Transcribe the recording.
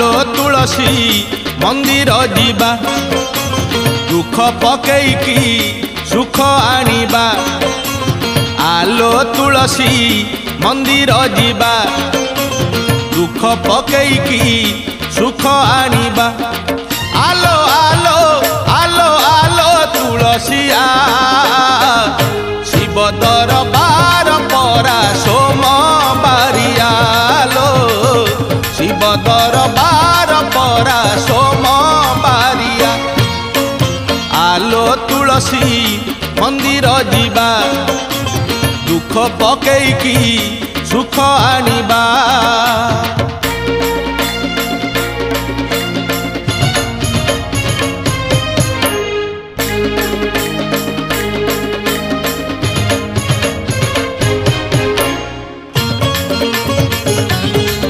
आलो तुलसी मंदिर जीवा दुख पकेईकी सुख आनिबा आलो तुलसी मंदिर जीवा दुख पकेईकी सुख आनिबा आलो आलो आलो आलो तुलसी शिव दरबार परा सोमबारियालो शिव दरबार परा सोमबारिया आलो तुलसी मंदिर जीवा दुख पकेईकी सुख आनिबा।